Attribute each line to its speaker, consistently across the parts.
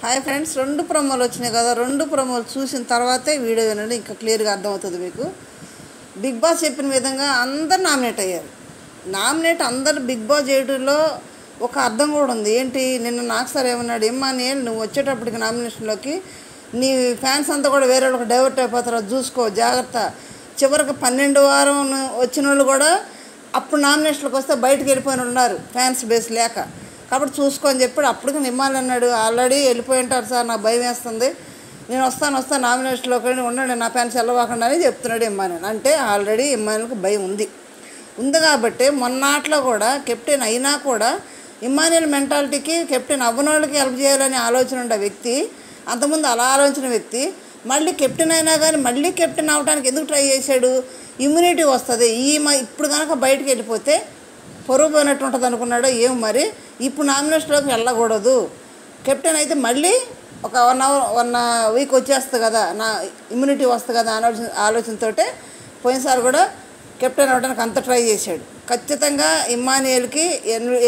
Speaker 1: Hi friends, 2 ప్రమోలు వచ్చినాయి కదా. 2 ప్రమోలు చూసిన తర్వాతే వీడియో వినండి, ఇంకా క్లియర్గా అర్థమవుతుంది మీకు. బిగ్ బాస్ చెప్పిన విధంగా అందరు నామినేట్ అయ్యారు. అందరు బిగ్ బాస్ చేయడంలో ఒక అర్థం కూడా ఉంది. ఏంటి, నిన్న నాకు సార్ ఏమన్నాడు, ఏమానేల్ నువ్వు వచ్చేటప్పటికి నామినేషన్లోకి నీ ఫ్యాన్స్ అంతా కూడా వేరే వాళ్ళకి డైవర్ట్ అయిపోతారో చూసుకో, జాగ్రత్త. చివరికి 12 వారం వచ్చిన వాళ్ళు కూడా అప్పుడు నామినేషన్లకు వస్తే బయటకు వెళ్ళిపోయిన ఉన్నారు, ఫ్యాన్స్ బేస్ లేక. కాబట్టి చూసుకో అని చెప్పాడు. అప్పటికి నిమ్మాలి అన్నాడు, ఆల్రెడీ వెళ్ళిపోయి ఉంటారు సార్, నాకు భయం వేస్తుంది, నేను వస్తాను నామినేషన్లోకి ఉండండి, నా ఫ్యాన్స్ వెళ్ళవాకుండా అని చెప్తున్నాడు ఇమ్మానుయల్. అంటే ఆల్రెడీ ఇమ్మానుయల్కి భయం ఉంది కాబట్టి మొన్నాట్లో కూడా కెప్టెన్ అయినా కూడా ఇమ్మానుయల్ మెంటాలిటీకి కెప్టెన్ అవ్వని వాళ్ళకి హెల్ప్ చేయాలని ఆలోచన ఉండే వ్యక్తి, అంతకుముందు అలా ఆలోచన వ్యక్తి మళ్ళీ కెప్టెన్ అయినా కానీ మళ్ళీ కెప్టెన్ అవ్వడానికి ఎందుకు ట్రై చేశాడు? ఇమ్యూనిటీ వస్తుంది, ఇప్పుడు కనుక బయటకు వెళ్ళిపోతే పొరుగు పోయినట్టు ఉంటుంది అనుకున్నాడు. ఏం మరి ఇప్పుడు నామినేషన్లోకి వెళ్ళకూడదు, కెప్టెన్ అయితే మళ్ళీ ఒక 1 వీక్ వచ్చేస్తుంది కదా, నా ఇమ్యూనిటీ వస్తుంది కదా ఆలోచనతో పోయినసారి కూడా కెప్టెన్ అవ్వడానికి అంత ట్రై చేశాడు. ఖచ్చితంగా ఇమ్మానుయల్కి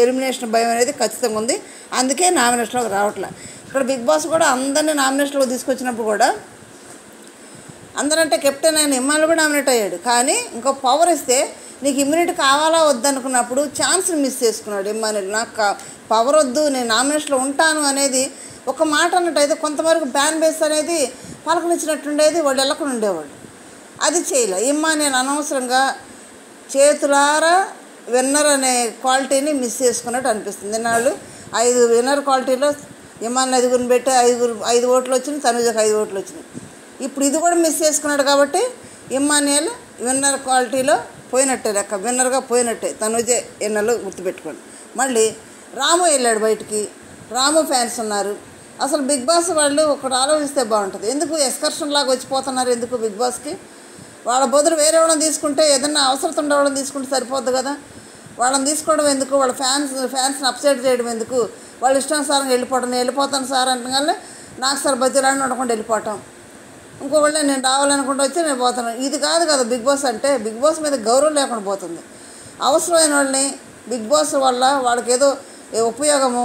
Speaker 1: ఎలిమినేషన్ భయం అనేది ఖచ్చితంగా ఉంది, అందుకే నామినేషన్లోకి రావట్లే. ఇక్కడ బిగ్ బాస్ కూడా అందరినీ నామినేషన్లోకి తీసుకొచ్చినప్పుడు కూడా అందరంటే కెప్టెన్ అయిన ఇమ్మానుయల్ కూడా నామినేట్ అయ్యాడు. కానీ ఇంకో పవర్ ఇస్తే నీకు ఇమ్యూనిటీ కావాలా వద్దనుకున్నప్పుడు ఛాన్స్ని మిస్ చేసుకున్నాడు ఇమ్మానుయల్. నాకు పవర్ వద్దు, నేను నామినేషన్లో ఉంటాను అనేది ఒక మాట అన్నట్టయితే కొంతవరకు బ్యాన్ బేస్ అనేది పలకనిచ్చినట్టుండేది, వాళ్ళు వెళ్ళకుండా ఉండేవాళ్ళు. అది చేయలే ఇమ్మానుయల్. అనవసరంగా చేతులారా విన్నర్ అనే క్వాలిటీని మిస్ చేసుకున్నట్టు అనిపిస్తుంది. నాళ్ళు 5 విన్నర్ క్వాలిటీలో ఇమ్మానుయల్ 5 పెట్టి 5 ఓట్లు వచ్చినాయి, తనుజకు 5 ఓట్లు వచ్చినాయి. ఇప్పుడు ఇది కూడా మిస్ చేసుకున్నాడు కాబట్టి ఇమ్మానుయల్ విన్నర్ క్వాలిటీలో పోయినట్టే లెక్క, విన్నర్గా పోయినట్టే. తనుజే ఎన్నెల్లో గుర్తుపెట్టుకోండి. మళ్ళీ రాము వెళ్ళాడు బయటికి, రాము ఫ్యాన్స్ ఉన్నారు. అసలు బిగ్ బాస్ వాళ్ళు ఒకటి ఆలోచిస్తే బాగుంటుంది. ఎందుకు ఎక్స్కర్షన్ లాగా వచ్చిపోతున్నారు, ఎందుకు బిగ్ బాస్కి? వాళ్ళ బదులు వేరే వాళ్ళని తీసుకుంటే, ఏదన్నా అవసరం ఉండే వాళ్ళని తీసుకుంటే సరిపోద్ది కదా. వాళ్ళని తీసుకోవడం ఎందుకు? వాళ్ళ ఫ్యాన్స్ని అప్సెట్ చేయడం ఎందుకు? వాళ్ళు ఇష్టానుసారంగా వెళ్ళిపోవడం, నేను వెళ్ళిపోతాను సార్ అంటగానే నాకు సార్ బతిరాని ఉండకుండా వెళ్ళిపోవటం, ఇంకొకళ్ళే నేను రావాలనుకుంటూ వచ్చి నేను పోతాను. ఇది కాదు కదా బిగ్ బాస్ అంటే. బిగ్ బాస్ మీద గౌరవం లేకుండా పోతుంది. అవసరమైన వాళ్ళని బిగ్ బాస్ వల్ల వాళ్ళకి ఏదో ఉపయోగము,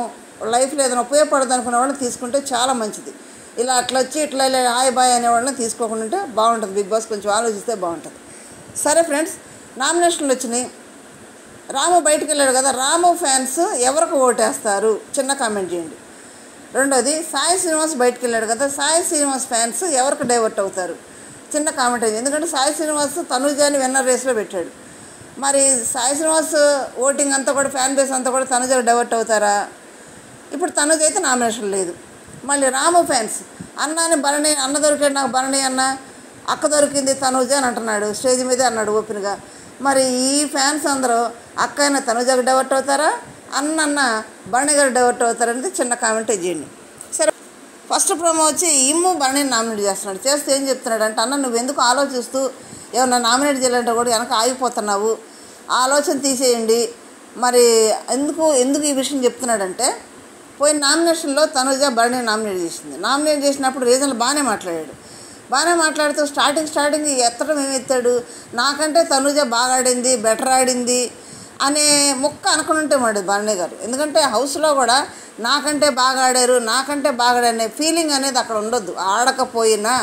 Speaker 1: లైఫ్లో ఏదైనా ఉపయోగపడదు అనుకునే వాళ్ళని తీసుకుంటే చాలా మంచిది. ఇలా అట్లా వచ్చి ఇట్లా హాయ్ బాయ్ అనే వాళ్ళని తీసుకోకుండా ఉంటే బాగుంటుంది. బిగ్ బాస్ కొంచెం ఆలోచిస్తే బాగుంటుంది. సరే ఫ్రెండ్స్, నామినేషన్లు వచ్చినాయి. రాము బయటికి వెళ్ళాడు కదా, రాము ఫ్యాన్స్ ఎవరికి ఓటేస్తారు చిన్న కామెంట్ చేయండి. రెండోది, సాయి శ్రీనివాస్ బయటికి వెళ్ళాడు కదా, సాయి శ్రీనివాస్ ఫ్యాన్స్ ఎవరికి డైవర్ట్ అవుతారు చిన్న కామెంట్ అయ్యింది. ఎందుకంటే సాయి శ్రీనివాస్ తనుజాని విన్నర్ రేస్లో పెట్టాడు. మరి సాయి శ్రీనివాస్ ఓటింగ్ అంతా కూడా ఫ్యాన్ బేస్ అంతా కూడా తనుజాకి డైవర్ట్ అవుతారా? ఇప్పుడు తనుజ అయితే నామినేషన్ లేదు. మళ్ళీ రాము ఫ్యాన్స్ అన్నాని భరణి, అన్న దొరికాడు నాకు భరణి అన్న, అక్క దొరికింది తనుజ అని అంటున్నాడు, స్టేజ్ మీదే అన్నాడు ఓపెన్గా. మరి ఈ ఫ్యాన్స్ అందరూ అక్క అయినా తనుజాకి డైవర్ట్ అవుతారా, అన్న భరణి గారు డైవర్ట్ అవుతారనేది చిన్న కామెంట్ చేయండి. సరే, ఫస్ట్ ప్రోమో వచ్చి ఇమ్ము భరణిని నామినేట్ చేస్తున్నాడు. చేస్తే ఏం చెప్తున్నాడు అంటే, అన్న నువ్వు ఎందుకు ఆలోచిస్తూ ఏమన్నా నామినేట్ చేయాలంటే కూడా వెనక ఆగిపోతున్నావు, ఆలోచన తీసేయండి. మరి ఎందుకు ఈ విషయం చెప్తున్నాడంటే, పోయిన నామినేషన్లో తనుజ భరణిని నామినేట్ చేసింది. నామినేట్ చేసినప్పుడు రీజన్లు బాగానే మాట్లాడుతూ స్టార్టింగ్ ఎత్తడం ఏమెత్తాడు, నాకంటే తనుజ బాగా ఆడింది, బెటర్ ఆడింది అనే ముక్క అనుకుంటుంటే మరి భరణి గారు. ఎందుకంటే హౌస్లో కూడా నాకంటే బాగా ఆడారు అనే ఫీలింగ్ అనేది అక్కడ ఉండొద్దు. ఆడకపోయినా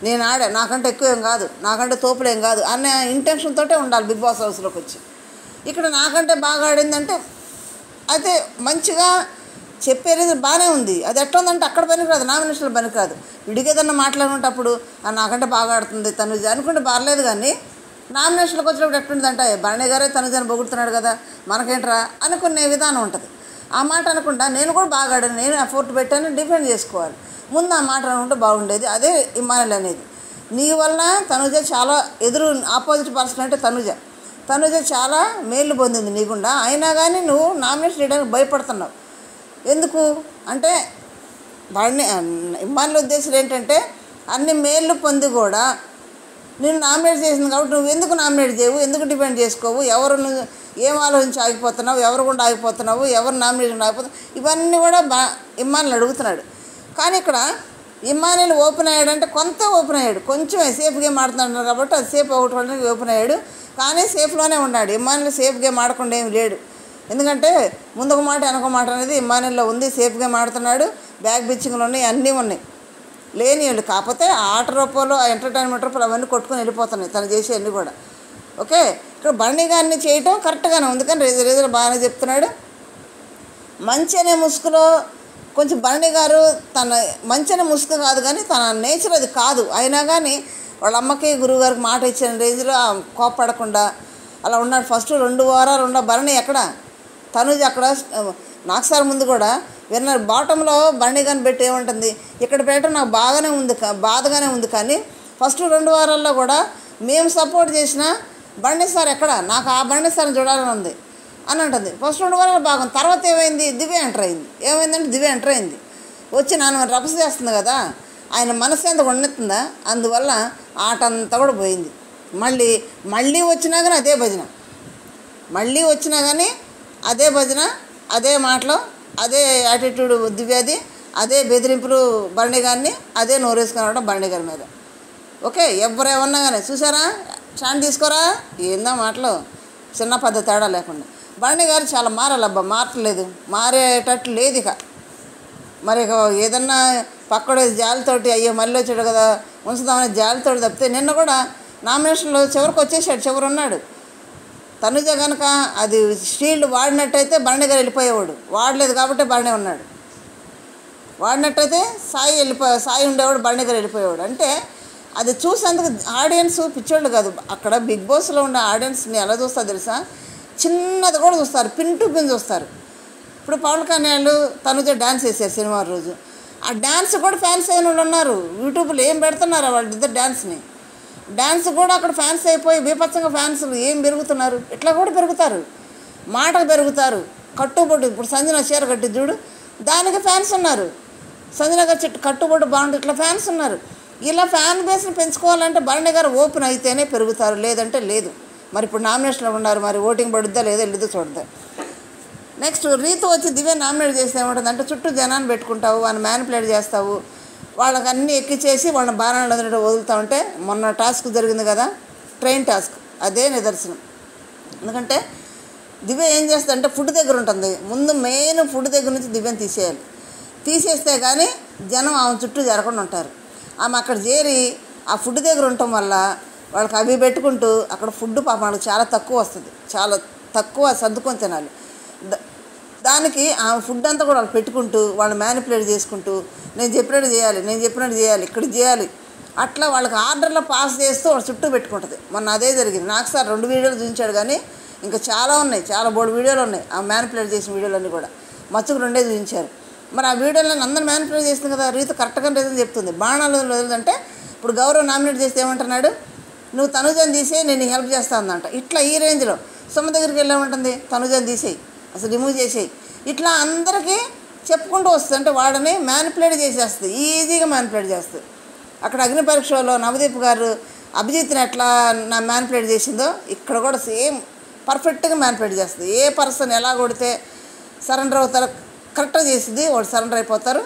Speaker 1: నేను ఆడా, నాకంటే ఎక్కువ ఏం కాదు, నాకంటే తోపులేం కాదు అనే ఇంటెన్షన్తో ఉండాలి బిగ్ బాస్ హౌస్లోకి వచ్చి. ఇక్కడ నాకంటే బాగా ఆడిందంటే అయితే మంచిగా చెప్పే రీజన్ బాగానే ఉంది. అది ఎట్లా ఉందంటే అక్కడ పనికిరాదు, నామినేషన్లో పనికిరాదు. విడిగేదన్నా మాట్లాడుకునేటప్పుడు నాకంటే బాగా ఆడుతుంది తనుజ అనుకుంటే బాగలేదు. కానీ నామినేషన్లకు వచ్చినప్పుడు ఎట్లుంటుందంటే భరణి గారే తనుజని పొగుడుతున్నాడు కదా, మనకేంట్రా అనుకునే విధానం ఉంటుంది. ఆ మాట అనకుండా నేను కూడా బాగా ఆడాను, నేను ఎఫర్ట్ పెట్టాను, డిఫెండ్ చేసుకోవాలి. ముందు ఆ మాట అనుకుంటే బాగుండేది. అదే ఇమ్మానుయల్ అనేది. నీ వల్ల తనుజ చాలా ఆపోజిట్ పర్సన్ అంటే తనుజ చాలా మేలు పొందింది నీకుండా. అయినా కానీ నువ్వు నామినేషన్ చేయడానికి భయపడుతున్నావు. ఎందుకు అంటే ఇమ్మానుయల్ ఉద్దేశం ఏంటంటే, అన్ని మేళ్ళు పొంది కూడా నేను నామినేట్ చేసింది కాబట్టి నువ్వు ఎందుకు నామినేట్ చేయవు, ఎందుకు డిపెండ్ చేసుకోవు, ఎవరు ఏం ఆలోచించి ఆగిపోతున్నావు, ఎవరు కూడా ఆగిపోతున్నావు, ఎవరు నామినేషన్ ఆగిపోతున్నావు, ఇవన్నీ కూడా ఇమ్మానుయల్ అడుగుతున్నాడు. కానీ ఇక్కడ ఇమ్మానుయల్ ఓపెన్ అయ్యాడంటే కొంత ఓపెన్ అయ్యాడు, కొంచెం సేఫ్ గేమ్ ఆడుతున్నాడు కాబట్టి అది సేఫ్ ఒకటి ఓపెన్ అయ్యాడు. కానీ సేఫ్లోనే ఉన్నాడు. ఇమ్మానుయల్ సేఫ్ గేమ్ ఆడకుండా ఏమి లేడు. ఎందుకంటే ముందొక మాట వెనక మాట అనేది ఇమ్మానుయేల్లో ఉంది. సేఫ్గా ఆడుతున్నాడు, బ్యాక్ పిచ్చింగ్లు ఉన్నాయి, అన్నీ ఉన్నాయి. లేని వాళ్ళు కాకపోతే ఆట రూపంలో ఎంటర్టైన్మెంట్ రూపంలో అవన్నీ కొట్టుకొని వెళ్ళిపోతున్నాయి తను చేసేవన్నీ కూడా. ఓకే, ఇక్కడ బన్నీ గారిని చేయటం కరెక్ట్గానే ఉంది, కానీ రీజన్ బాగానే చెప్తున్నాడు. మంచి అనే ముసుగులో కొంచెం బన్నీ గారు తన మంచి అనే ముసుగు కాదు, కానీ తన నేచర్ అది కాదు. అయినా కానీ వాళ్ళ అమ్మకి గురువుగారికి మాట ఇచ్చిన రేంజ్లో కోప్పడకుండా అలా ఉన్నాడు. ఫస్ట్ 2 వారాలు ఉన్న బన్నీ ఎక్కడ, తనుజ్ అక్కడ. నాకు సార్ ముందు కూడా విన్నారు, బాటంలో బన్నీ గారిని పెట్టి ఏముంటుంది, ఇక్కడ పెట్టడం నాకు బాధగానే ఉంది. కానీ ఫస్ట్ 2 వారాల్లో కూడా మేము సపోర్ట్ చేసిన బన్నీ సార్ ఎక్కడ, నాకు ఆ బన్నీ సార్ని చూడాలని ఉంది అని అంటుంది. ఫస్ట్ 2 వారాలు బాగుంది. తర్వాత ఏమైంది, దివ్య ఎంటర్ అయింది. ఏమైందంటే దివ్య ఎంటర్ అయింది, వచ్చి నన్ను రభస చేస్తుంది కదా, ఆయన మనసు ఎంత ఉండెత్తుందా, అందువల్ల ఆట అంతా కూడా పోయింది. మళ్ళీ వచ్చినా కానీ అదే భజన, అదే భజన, అదే మాటలు, అదే యాటిట్యూడ్ దివ్యాది, అదే బెదిరింపులు బన్నీ గారిని, అదే నోరేసుకుని బన్నీ గారి మీద. ఓకే, ఎవరేమన్నా కానీ చూసారా, ఛాన్స్ తీసుకోరా, ఏందో మాటలు, చిన్న పెద్ద తేడా లేకుండా. బన్నీ గారు చాలా మారాలబ్బా, మారట్లేదు, మారేటట్లు లేదు ఇక. మరి ఇక ఏదన్నా పక్కడే జాలితోటి అయ్యో మళ్ళీ వచ్చాడు కదా ఉంచుదామని జాలితోటి తప్పితే, నిన్న కూడా నామినేషన్లో చివరికి వచ్చేసాడు, చివరు ఉన్నాడు. తనుజ కనుక అది షీల్డ్ వాడినట్టయితే బన్నీ గారు వెళ్ళిపోయేవాడు, వాడలేదు కాబట్టి బన్నీ ఉన్నాడు. వాడినట్టయితే సాయి ఉండేవాడు, బన్నీ గారు వెళ్ళిపోయేవాడు. అంటే అది చూసేందుకు ఆడియన్స్ పిచ్చోళ్ళు కాదు, అక్కడ బిగ్ బాస్లో ఉన్న ఆడియన్స్ని ఎలా చూస్తారు తెలుసా, చిన్నది కూడా చూస్తారు, పిన్ టు పిన్ చూస్తారు. ఇప్పుడు పవన్ కళ్యాణ్ తనుజ డ్యాన్స్ వేసారు సినిమా రోజు, ఆ డ్యాన్స్ కూడా ఫ్యాన్స్ అయిన వాళ్ళు ఉన్నారు. యూట్యూబ్లో ఏం పెడుతున్నారు వాళ్ళిద్దరు డ్యాన్స్ కూడా అక్కడ ఫ్యాన్స్ అయిపోయి బీపచ్చంగా ఫ్యాన్స్ ఏం పెరుగుతున్నారు, ఇట్లా కూడా పెరుగుతారు, మాటకు పెరుగుతారు, కట్టుబడి. ఇప్పుడు సంజన చీర కట్టి చూడు, దానికి ఫ్యాన్స్ ఉన్నారు. సంజన గారు కట్టుబడి బాగుంటుంది, ఇట్లా ఫ్యాన్స్ ఉన్నారు. ఇలా ఫ్యాన్ బేస్ని పెంచుకోవాలంటే బన్నీ గారు ఓపెన్ అయితేనే పెరుగుతారు, లేదంటే లేదు. మరి ఇప్పుడు నామినేషన్లో ఉన్నారు, మరి ఓటింగ్ పడుద్దా లేదా వెళ్ళిద్దో చూడద్దా. నెక్స్ట్ రీతు వచ్చి దివ్య నామినేట్ చేస్తే ఏముంటుంది అంటే, చుట్టూ జనాన్ని పెట్టుకుంటావు, వాళ్ళని మ్యానిపులేట్ చేస్తావు, వాళ్ళకి అన్నీ ఎక్కిచ్చేసి వాళ్ళని బాణాలు వదులుతూ ఉంటే, మొన్న టాస్క్ జరిగింది కదా ట్రైన్ టాస్క్, అదే నిదర్శనం. ఎందుకంటే దివ్య ఏం చేస్తుందంటే ఫుడ్ దగ్గర ఉంటుంది, ముందు మెయిన్ ఫుడ్ దగ్గర నుంచి దివ్యని తీసేస్తే కానీ జనం ఆమె చుట్టూ జరగకుండా ఉంటారు. ఆమె అక్కడ చేరి ఆ ఫుడ్ దగ్గర ఉండటం వల్ల వాళ్ళకి అవి పెట్టుకుంటూ అక్కడ ఫుడ్ పాపం వాళ్ళకి చాలా తక్కువ వస్తుంది, చాలా తక్కువ సర్దుకొని తినాలి. దానికి ఆ ఫుడ్ అంతా కూడా వాళ్ళు పెట్టుకుంటూ వాళ్ళు మ్యానిపులేట్ చేసుకుంటూ నేను చెప్పినట్టు చేయాలి, ఇక్కడ చేయాలి, అట్లా వాళ్ళకి ఆర్డర్లో పాస్ చేస్తూ వాళ్ళ చుట్టూ పెట్టుకుంటుంది. మొన్న అదే జరిగింది. నాకు సార్ 2 వీడియోలు చూపించాడు, కానీ ఇంకా చాలా ఉన్నాయి, చాలా బోర్డు వీడియోలు ఉన్నాయి. ఆ మ్యానిపులేట్ చేసిన వీడియోలన్నీ కూడా మచ్చుకు 2 చూపించారు. మరి ఆ వీడియోలను అందరూ మ్యానిపులేట్ చేస్తుంది కదా, రీతి కరెక్ట్గా రీజన్ చెప్తుంది. బాణాలు వదిలిందంటే ఇప్పుడు గౌరవ్ నామినేట్ చేస్తే ఏమంటున్నాడు, నువ్వు తనుజని తీసేయి నేను హెల్ప్ చేస్తానంట. ఇట్లా ఈ రేంజ్లో సొమ్మ దగ్గరికి వెళ్ళామంటుంది, తనుజని తీసేయి, అసలు రిమూవ్ చేసేయి, ఇట్లా అందరికీ చెప్పుకుంటూ వస్తుంది. అంటే వాడిని మ్యానిపులేట్ చేసేస్తుంది, ఈజీగా మ్యానిపులేట్ చేస్తుంది. అక్కడ అగ్ని పరీక్షలో నవదీప్ గారు అభిజిత్ని ఎట్లా మ్యానిపులేట్ చేసిందో ఇక్కడ కూడా సేమ్ పర్ఫెక్ట్గా మ్యానిపులేట్ చేస్తుంది. ఏ పర్సన్ ఎలా కొడితే సరెండర్ అవుతారో కరెక్ట్గా చేసింది, వాడు సరెండర్ అయిపోతారు,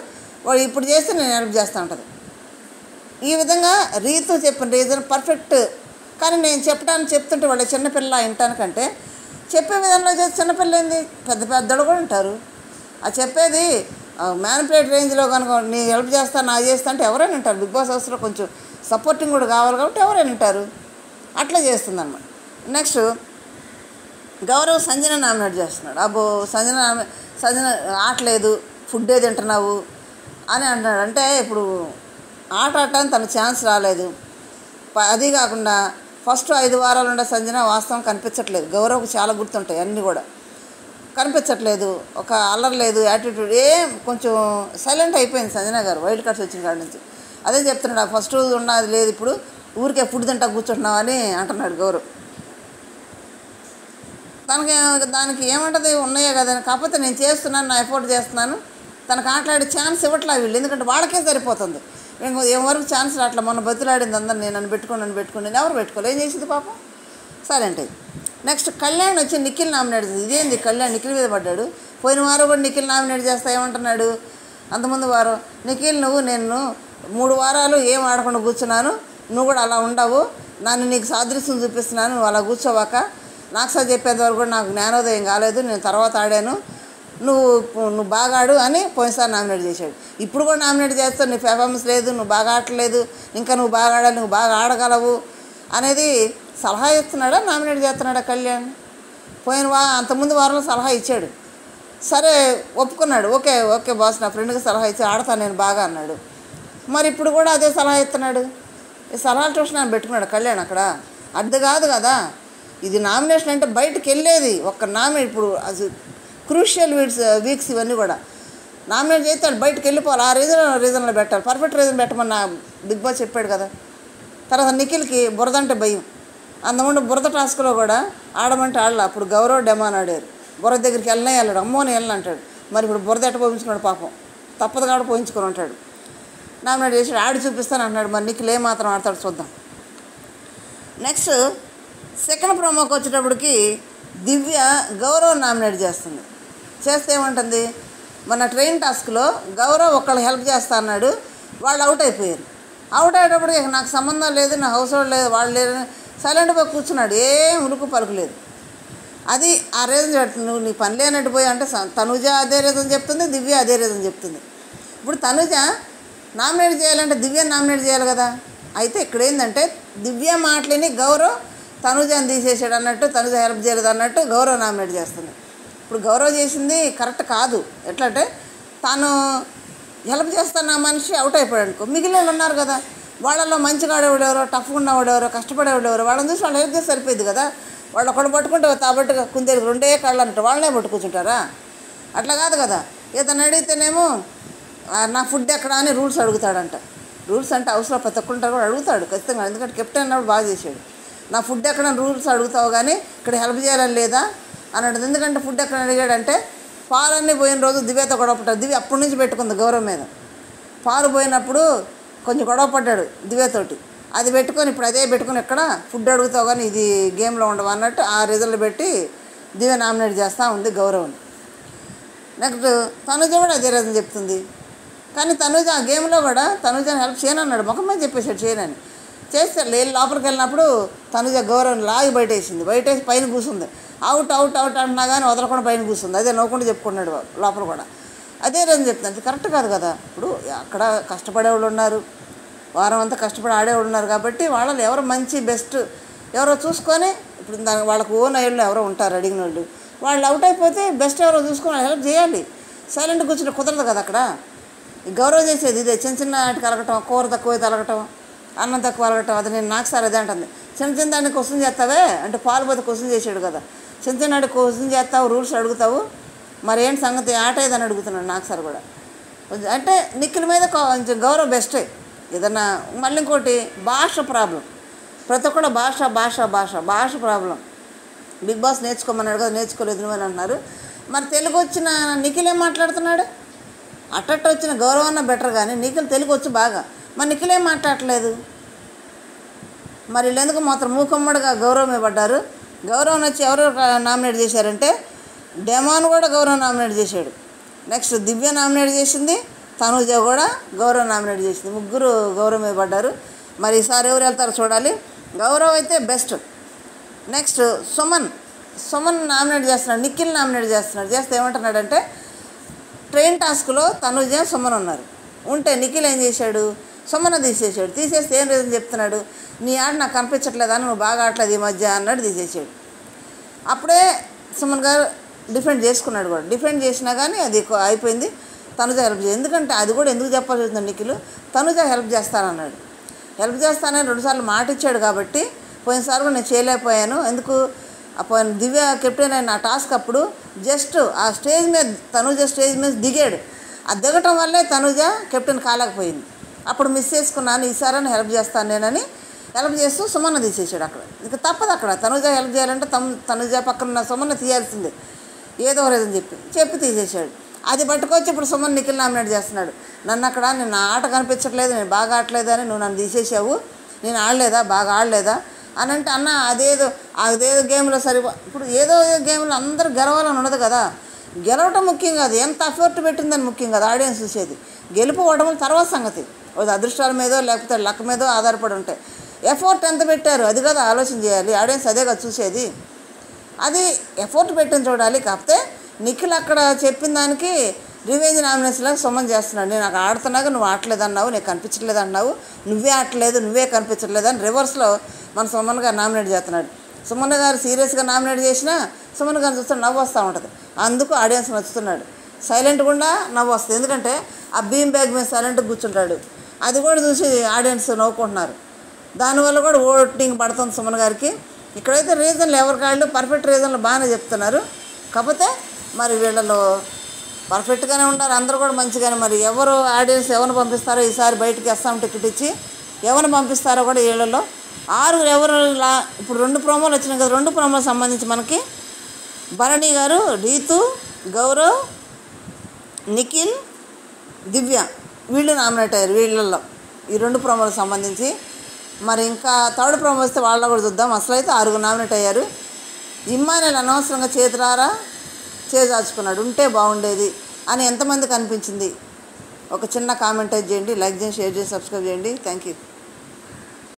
Speaker 1: వాడు ఇప్పుడు చేస్తే నేను హెల్ప్ చేస్తూ ఉంటుంది. ఈ విధంగా రీతు చెప్పిన రీజన్ పర్ఫెక్ట్. కానీ నేను చెప్తుంటే వాళ్ళ చిన్నపిల్ల వింటానికంటే చెప్పే విధంలో చేసి చిన్నపిల్ల ఏంది, పెద్దలు కూడా ఉంటారు. ఆ చెప్పేది మ్యానిపులేట్ రేంజ్లో కనుక నీ హెల్ప్ చేస్తాను నా చేస్తా అంటే ఎవరైనా వింటారు. బిగ్ బాస్ హౌస్లో కొంచెం సపోర్టింగ్ కూడా కావాలి కాబట్టి ఎవరైనా వింటారు, అట్లా చేస్తుంది అన్నమాట. నెక్స్ట్ గౌరవ్ సంజన నామినేట్ చేస్తున్నాడు. అబ్బో సంజన ఆటలేదు, ఫుడ్ ఏ తింటున్నావు అని అంటున్నాడు. అంటే ఇప్పుడు ఆట ఆడటానికి తన ఛాన్స్ రాలేదు. అది కాకుండా ఫస్ట్ 5 వారాలు ఉండే సంజన వాస్తవం కనిపించట్లేదు. గౌరవ్కి చాలా గుర్తుంటాయి, అన్నీ కూడా కనిపించట్లేదు, ఒక అల్లరి లేదు, యాటిట్యూడ్ కొంచెం సైలెంట్ అయిపోయింది సంజన గారు వైల్డ్ కార్డ్స్ వచ్చిన కాడి నుంచి. అదే చెప్తున్నాడు, ఫస్ట్ ఉన్నది లేదు, ఇప్పుడు ఊరికే ఫుడ్ తింటా కూర్చుంటున్నావు అని అంటున్నాడు గౌరవ్. దానికి ఏమంటుంది, ఉన్నాయే కదా, కాకపోతే నేను చేస్తున్నాను, నా ఎఫోర్ట్ చేస్తున్నాను, తనకు ఆటలాడే ఛాన్స్ ఇవ్వట్లా వీళ్ళు, ఎందుకంటే వాళ్ళకే సరిపోతుంది. మేము ఎవరికి ఛాన్స్ రావట్లా. మొన్న బతులాడింది అందరు, నన్ను పెట్టుకుని ఎవరు పెట్టుకోలేదు, ఏం చేసింది పాపం, సైలెంట్ అయ్యి. నెక్స్ట్ కళ్యాణ్ వచ్చి నిఖిల్ నామినేట్ చేసింది. ఇదేంది కళ్యాణ్ నిఖిల్ మీద పడ్డాడు. పోయిన వారం కూడా నిఖిల్ నామినేట్ చేస్తా ఏమంటున్నాడు, అంతకుముందు వారం నిఖిల్ నేను 3 వారాలు ఏం ఆడకుండా కూర్చున్నాను, నువ్వు కూడా అలా ఉండవు, నన్ను నీకు సాదృశ్యం చూపిస్తున్నాను, నువ్వు అలా కూర్చోవాక నాకు సార్ చెప్పేంత వరకు కూడా నాకు జ్ఞానోదయం కాలేదు, నేను తర్వాత ఆడాను, నువ్వు బాగా ఆడు అని పోయినసారి నామినేట్ చేశాడు. ఇప్పుడు కూడా నామినేట్ చేస్తావు, నీ పెర్ఫార్మెన్స్ లేదు, నువ్వు బాగా ఆడలేదు, ఇంకా నువ్వు బాగా ఆడాలి, నువ్వు బాగా ఆడగలవు అనేది సలహా ఇస్తున్నాడా నామినేట్ చేస్తున్నాడా కళ్యాణ్? అంతకుముందు వారంలో సలహా ఇచ్చాడు, సరే ఒప్పుకున్నాడు, ఓకే ఓకే బాస్ నా ఫ్రెండ్కి సలహా ఇచ్చి ఆడతాను నేను బాగా అన్నాడు. మరి ఇప్పుడు కూడా అదే సలహా ఇస్తున్నాడు. ఈ సలహా ట్యూషన్ ఆయన పెట్టుకున్నాడు కళ్యాణ్ అక్కడ. అది కాదు కదా, ఇది నామినేషన్ అంటే బయటకు వెళ్ళేది ఒక్క నామినేట్. ఇప్పుడు అది క్రూషియల్ వీక్స్ ఇవన్నీ కూడా నామినేట్ చేస్తే బయటకు వెళ్ళిపోవాలి, ఆ రీజన్లో పెట్టాలి, పర్ఫెక్ట్ రీజన్ పెట్టమని నా బిగ్ బాస్ చెప్పాడు కదా. తర్వాత నిఖిల్కి బురద అంటే భయం. అంతకుముందు బురద టాస్క్లో కూడా ఆడమంటే ఆడలే, అప్పుడు గౌరవ్ డెమాన్ ఆడారు, బురద దగ్గరికి వెళ్ళాడు, అమ్మోని వెళ్ళని అంటాడు. మరి ఇప్పుడు బురద ఎట్ట పోయించుకున్నాడు పాపం, తప్పదు కాబట్టి పోయించుకొని ఉంటాడు. నామినేట్ చేసి ఆడి చూపిస్తాను అంటున్నాడు. మరి నిఖిల్ ఏమాత్రం ఆడతాడు చూద్దాం. నెక్స్ట్ సెకండ్ ప్రోమోకి వచ్చేటప్పటికి దివ్య గౌరవ్ నామినేట్ చేస్తుంది. చేస్తే ఏమంటుంది, మన ట్రైన్ టాస్క్లో గౌరవ్ ఒకళ్ళు హెల్ప్ చేస్తా అన్నాడు, వాళ్ళు అవుట్ అయిపోయారు. అవుట్ అయ్యేటప్పటికి నాకు సంబంధం లేదు, నా హౌస్ హోల్డ్ లేదు, వాళ్ళు లేరు, సైలెంట్గా కూర్చున్నాడు, ఏం ఉలుకు పలుకులేదు. అది ఆ రీజన్ చెప్తుంది, నువ్వు నీ పని లేనట్టు పోయి అంటే తనుజ అదే రీజన్ చెప్తుంది, దివ్య అదే రీజన్ చెప్తుంది. ఇప్పుడు తనుజ నామినేట్ చేయాలంటే దివ్య నామినేట్ చేయాలి కదా. అయితే ఇక్కడ ఏంటంటే దివ్య మాటలని గౌరవ్ తనుజని తీసేసాడు అన్నట్టు, తనుజ హెల్ప్ చేయలేదు అన్నట్టు గౌరవ్ నామినేట్ చేస్తుంది. ఇప్పుడు గౌరవ్ చేసింది కరెక్ట్ కాదు. ఎట్లా అంటే తాను హెల్ప్ చేస్తాను ఆ మనిషి అవుట్ అయిపోయాడు అనుకో, మిగిలిన వాళ్ళు ఉన్నారు కదా, వాళ్ళలో మంచిగా ఆడేవాడెవరో, టఫ్గా ఉన్నవాడెవరో, కష్టపడేవాడెవరో వాళ్ళని చూసి వాళ్ళు హెల్ప్ చేసి సరిపోయింది కదా. వాళ్ళు ఒకటి పట్టుకుంటే తాబట్టుగా కుందేలు రెండే కాళ్ళు అన్నట్టు వాళ్ళనే పట్టుకూర్చుంటారా? అట్లా కాదు కదా. ఏదైనా అడిగితేనేమో నా ఫుడ్ ఎక్కడ అని రూల్స్ అడుగుతాడంట. రూల్స్ అంటే అవసరం ప్రతి ఒక్కరు కూడా అడుగుతాడు ఖచ్చితంగా, ఎందుకంటే కెప్టెన్ అన్నప్పుడు బాగా చేశాడు. నా ఫుడ్ ఎక్కడ రూల్స్ అడుగుతావు కానీ ఇక్కడ హెల్ప్ చేయాలని లేదా అన్నాడు. ఎందుకంటే ఫుడ్ ఎక్కడ అడిగాడంటే పాలన్నీ పోయిన రోజు దివ్యతో గొడవ పడ్డాడు. దివ్య అప్పటి నుంచి పెట్టుకుంది గౌరవం మీద. పాలు పోయినప్పుడు కొంచెం గొడవ పడ్డాడు దివ్యతోటి, అది పెట్టుకొని ఇప్పుడు అదే పెట్టుకుని ఎక్కడ ఫుడ్ అడుగుతావు కానీ ఇది గేమ్లో ఉండవు అన్నట్టు ఆ రిజల్ట్ పెట్టి దివ్య నామినేట్ చేస్తూ ఉంది గౌరవ్ని. నెక్స్ట్ తనుజ కూడా అదే రీజన్ చెప్తుంది. కానీ తనుజ ఆ గేమ్లో కూడా తనుజని హెల్ప్ చేయనన్నాడు, ముఖం మీద చెప్పేశాడు చేయనని. చేస్తే లోపలికి వెళ్ళినప్పుడు తనుజ గౌరవం లాగి బయటేసింది, బయటేసి పైన కూర్చుంది. అవుట్ అవుట్ అవుట్ అంటున్నా కానీ వదలకుండా పైన కూర్చుంది. అదే నవ్వుకుంటూ చెప్పుకున్నాడు లోపల కూడా. అదే రీజన్ చెప్తుంది. అది కరెక్ట్ కాదు కదా. ఇప్పుడు అక్కడ కష్టపడేవాళ్ళు ఉన్నారు, వారం అంతా కష్టపడి ఆడేవాళ్ళు ఉన్నారు కాబట్టి వాళ్ళని ఎవరు మంచి బెస్ట్ ఎవరో చూసుకొని, ఇప్పుడు వాళ్ళకు ఓన్ అయ్యేళ్ళు ఎవరో ఉంటారు అడిగిన వాళ్ళు, వాళ్ళు అవుట్ అయిపోతే బెస్ట్ ఎవరో చూసుకొని హెల్ప్ చేయాలి. సైలెంట్ కూర్చుని కుదరదు కదా అక్కడ. గౌరవం చేసేది ఇదే, చిన్న చిన్న వాటికి అలగటం, కూర తక్కువ తలగటం, అన్నం తక్కువ అలగటం. అది నేను నాకు సార్ అదే అంటుంది. చిన్న చిన్న దాన్ని క్వశ్చన్ చేస్తావే అంటే పాలు పోతే క్వశ్చన్ చేసాడు కదా, చిన్న చిన్న వాడికి క్వశ్చన్ చేస్తావు, రూల్స్ అడుగుతావు, మరి ఏంటి సంగతి ఆట ఏదని అడుగుతున్నాడు నాకు సార్ కూడా. కొంచెం అంటే నిఖిల్ మీద కొంచెం గౌరవం బెస్టే. ఏదన్నా మళ్ళీ ఇంకోటి భాష ప్రాబ్లం, ప్రతి ఒక్కరు భాష భాష భాష భాష ప్రాబ్లం. బిగ్ బాస్ నేర్చుకోమన్నాడు కదా, నేర్చుకోలేదు నువ్వు అని అంటున్నారు. మరి తెలుగు వచ్చిన నిఖిల్ ఏం మాట్లాడుతున్నాడు? అట్టట్టు వచ్చిన గౌరవం అన్న బెటర్ కానీ నిఖిల్ తెలుగు వచ్చి బాగా, మరి నిఖిల్ ఏం మాట్లాడట్లేదు. మరి వీళ్ళు ఎందుకు మాత్రం మూకమ్మడిగా గౌరవమే పడ్డారు. గౌరవం వచ్చి ఎవరు నామినేట్ చేశారంటే డెమాన్ కూడా గౌరవం నామినేట్ చేశాడు. నెక్స్ట్ దివ్య నామినేట్ చేసింది, తనుజ కూడా గౌరవం నామినేట్ చేసింది. ముగ్గురు గౌరవమే పడ్డారు. మరి ఈసారి ఎవరు వెళ్తారో చూడాలి. గౌరవ్ అయితే బెస్ట్. నెక్స్ట్ సుమన్ నామినేట్ చేస్తున్నాడు, నిఖిల్ నామినేట్ చేస్తున్నాడు. చేస్తే ఏమంటున్నాడంటే ట్రైన్ టాస్క్లో తనుజ సుమన్ ఉన్నారు, ఉంటే నిఖిల్ ఏం చేశాడు, సుమన్ తీసేసాడు. తీసేస్తే ఏం రీజన్ చెప్తున్నాడు, నీ ఆట నాకు కనిపించట్లేదని, నువ్వు బాగా ఆడలేదు ఈ మధ్య అన్నాడు, తీసేసాడు. అప్పుడే సుమన్ గారు డిఫెండ్ చేసుకున్నాడు కూడా. డిఫెండ్ చేసినా కానీ అది అయిపోయింది. తనుజ హెల్ప్ చేయాలి, ఎందుకంటే అది కూడా ఎందుకు చెప్పాల్సి వస్తుంది నిఖిల్, తనుజ హెల్ప్ చేస్తానన్నాడు. హెల్ప్ చేస్తానని 2 సార్లు మాట ఇచ్చాడు కాబట్టి పోయినసారి కూడా నేను చేయలేకపోయాను. ఎందుకు పోయిన దివ్య కెప్టెన్ అయిన ఆ టాస్క్ అప్పుడు జస్ట్ ఆ స్టేజ్ మీద తనుజ స్టేజ్ మీద దిగాడు. ఆ దిగటం వల్లే తనుజ కెప్టెన్ కాలేకపోయింది. అప్పుడు మిస్ చేసుకున్నాను, ఈసారి హెల్ప్ చేస్తాను నేనని హెల్ప్ చేస్తూ సుమన్న తీసేసాడు. అక్కడ ఇంకా తప్పదు, అక్కడ తనుజ హెల్ప్ చేయాలంటే తనుజ పక్కన ఉన్న సుమన్న తీయాల్సిందే, ఏదో రీజన్ చెప్పి తీసేసాడు. అది పట్టుకొచ్చి ఇప్పుడు సుమన్ నిఖిల్ నామినేట్ చేస్తున్నాడు. నన్ను అక్కడ నేను ఆట కనిపించట్లేదు, నేను బాగా ఆడలేదు అని నువ్వు నన్ను తీసేసావు, నేను ఆడలేదా, బాగా ఆడలేదా అని అంటే అన్న అదేదో గేమ్లో ఇప్పుడు ఏదో గేమ్లో అందరూ గెలవాలని ఉండదు కదా. గెలవటం ముఖ్యం కాదు, ఎంత ఎఫర్ట్ పెట్టిందని ముఖ్యం కాదు ఆడియన్స్ చూసేది. గెలుపు ఓటములు తర్వాత సంగతి, అదృష్టాల మీదో లేకపోతే లక్ మీదో ఆధారపడి ఉంటాయి. ఎఫర్ట్ ఎంత పెట్టారు అది కదా ఆలోచన చేయాలి, ఆడియన్స్ అదే కదా చూసేది. అది ఎఫర్ట్ పెట్టిన చూడాలి. కాకపోతే నిఖిల్ అక్కడ చెప్పిన దానికి రివెంజ్ నామినేషన్లో సుమన్ చేస్తున్నాడు. నేను అక్కడ ఆడుతున్నాక నువ్వు ఆడలేదు అన్నావు, నీకు కనిపించట్లేదు అన్నావు, నువ్వే ఆడలేదు, నువ్వే కనిపించట్లేదు అని రివర్స్లో మన సుమన్ గారు నామినేట్ చేస్తున్నాడు. సుమన్ గారు సీరియస్గా నామినేట్ చేసినా సుమన్ గారు చూస్తే నవ్వు వస్తూ ఉంటుంది. అందుకు ఆడియన్స్ నచ్చుతున్నాడు. సైలెంట్గా కూడా నవ్వు వస్తుంది. ఎందుకంటే ఆ బీమ్ బ్యాగ్ మీద సైలెంట్గా కూర్చుంటాడు. అది కూడా చూసి ఆడియన్స్ నవ్వుకుంటున్నారు. దానివల్ల కూడా ఓటింగ్ పడుతుంది సుమన్ గారికి. ఇక్కడైతే రీజన్లు ఎవరికాళ్ళు పర్ఫెక్ట్ రీజన్లు బాగానే చెప్తున్నారు. కాకపోతే మరి వీళ్ళలో పర్ఫెక్ట్గానే ఉంటారు అందరూ కూడా మంచిగానే. మరి ఎవరు ఆడియన్స్ ఎవరిని పంపిస్తారో ఈసారి బయటికి వేస్తాం టికెట్ ఇచ్చి ఎవరిని పంపిస్తారో కూడా వీళ్ళలో 6 ఎవరు ఇప్పుడు 2 ప్రోమోలు వచ్చినాయి కదా. 2 ప్రోమోలు సంబంధించి మనకి భరణి గారు, రీతు, గౌరవ్, నిఖిల్, దివ్య వీళ్ళు నామినేట్ అయ్యారు. వీళ్ళల్లో ఈ 2 ప్రోమోలకు సంబంధించి మరి ఇంకా 3rd ప్రోమో వస్తే వాళ్ళ కూడా చూద్దాం. అసలు అయితే 6 నామినేట్ అయ్యారు. ఇమ్మానుయేల్ అనవసరంగా చేతురారా చేజార్చుకున్నాడు, ఉంటే బాగుండేది అని ఎంతమందికి అనిపించింది? ఒక చిన్న కామెంట్ చేయండి, లైక్ చేయండి, షేర్ చేసి సబ్స్క్రైబ్ చేయండి. Thank you.